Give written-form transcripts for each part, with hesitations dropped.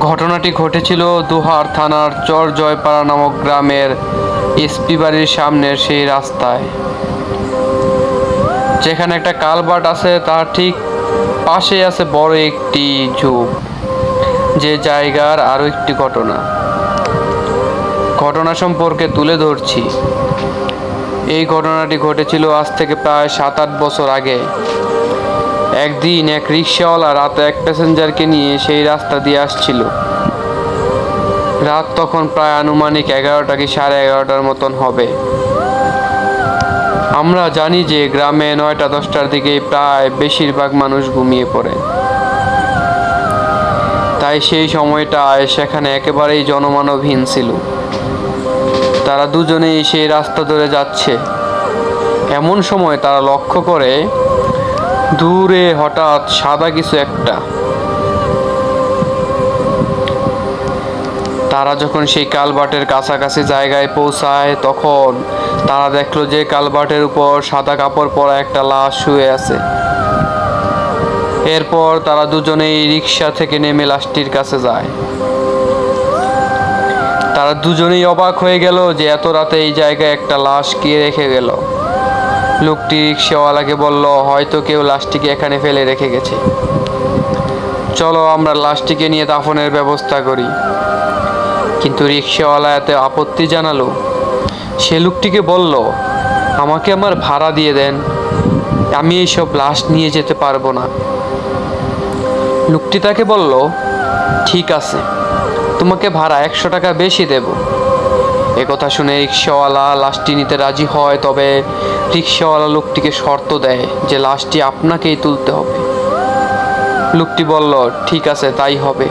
ঘটনাটি ঘটেছিল দোহার থানার চর জয়পাড়া নামক গ্রামের এসপি বাড়ির সামনের সেই রাস্তায়, যেখানে একটা কালভার্ট আছে তার ঠিক পাশে আছে বড় একটি ঝোপ। যে জায়গার আরও একটি ঘটনা সম্পর্কে তুলে ধরছি। এই ঘটনাটি ঘটেছিল আজ থেকে প্রায় 7-8 বছর আগে। একদিন এক রিক্সাওয়ালা রাতে এক প্যাসেঞ্জারকে নিয়ে সেই রাস্তা দিয়ে আসছিল। রাত তখন প্রায় আনুমানিক 11টা কি 11:30টার মতন হবে। আমরা জানি যে গ্রামে 9টা-10টার দিকে প্রায় বেশিরভাগ মানুষ ঘুমিয়ে পড়ে, তাই সেই সময়টায় সেখানে একেবারেই জনমানবহীন ছিল। তারা দুজনেই সেই রাস্তা ধরে যাচ্ছে। এমন সময় তারা লক্ষ্য করে দূরে হঠাৎ সাদা কিছু একটা। তারা যখন সেই কালভার্টের কাছাকাছি জায়গায় পৌঁছায় তখন তারা দেখলো যে কালভার্টের উপর সাদা কাপড় পরা একটা লাশ শুয়ে আছে। এরপর তারা দুজনেই রিক্সা থেকে নেমে লাশটির কাছে যায়। তারা দুজনেই অবাক হয়ে গেল যে এত রাতে এই জায়গায় একটা লাশ কে রেখে গেল। লোকটি রিক্সাওয়ালাকে বলল, হয়তো কেউ লাশটিকে এখানে ফেলে রেখে গেছে, চলো আমরা লাশটিকে নিয়ে দাফনের ব্যবস্থা করি। কিন্তু রিক্সাওয়ালা এত আপত্তি জানালো। সে লোকটিকে বলল, আমাকে আমার ভাড়া দিয়ে দেন, আমি এইসব লাশ নিয়ে যেতে পারবো না। লোকটি তাকে বলল, ঠিক আছে, তোমাকে ভাড়া 100 টাকা বেশি দেব। একথা শুনে রিক্সাওয়ালা লাশটি নিতে রাজি হয়, তবে রিক্সাওয়ালা লোকটিকে শর্ত দেয় যে লাশটি আপনাকেই তুলতে হবে। লোকটি বলল, ঠিক আছে, তাই হবে।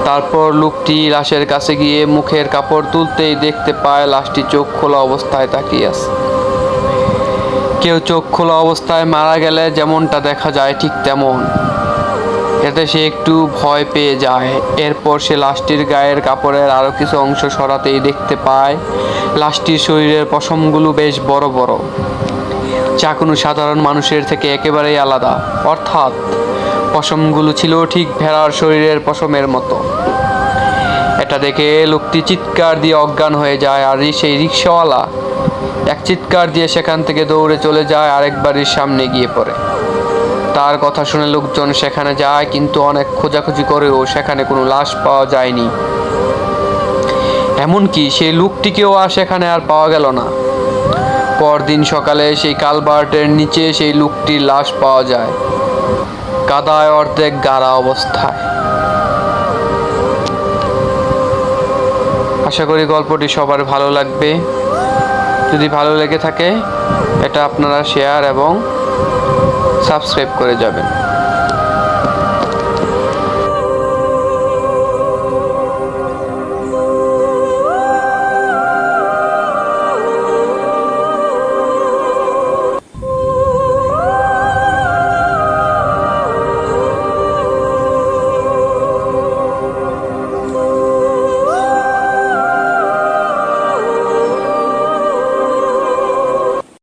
তারপর লোকটি লাশের কাছে গিয়ে মুখের কাপড় তুলতেই দেখতে পায় লাশটি চোখ খোলা অবস্থায় তাকিয়ে আছে। কেউ চোখ খোলা অবস্থায় মারা গেলে যেমনটা দেখা যায় ঠিক তেমন। এতে সে একটু ভয় পেয়ে যায়। এরপর সে লাশটির গায়ের কাপড়ের আরও কিছু অংশ সরাতেই দেখতে পায় লাশটির শরীরের পশমগুলো বেশ বড় বড়, যা কোনো সাধারণ মানুষের থেকে একেবারেই আলাদা। অর্থাৎ পশমগুলো ছিল ঠিক ভেড়ার শরীরের পশমের মতো। এটা দেখে লোকটি চিৎকার দিয়ে অজ্ঞান হয়ে যায়, আর সেই রিক্সাওয়ালা এক চিৎকার দিয়ে সেখান থেকে দৌড়ে চলে যায়, আরেক বাড়ির সামনে গিয়ে পড়ে। তার কথা শুনে লোকজন সেখানে যায়, কিন্তু অনেক খোঁজাখুঁজি করেও সেখানে কোনো লাশ পাওয়া যায়নি। এমনকি সেই লোকটিকেও সেখানে আর পাওয়া গেল না। পরদিন সকালে সেই কালভার্টের নিচে সেই লোকটির লাশ পাওয়া যায়, কাদায় অর্ধেক গাড়া অবস্থায়। আশা করি গল্পটি সবার ভালো লাগবে। যদি ভালো লেগে থাকে এটা আপনারা শেয়ার এবং সাবস্ক্রাইব করে যাবেন।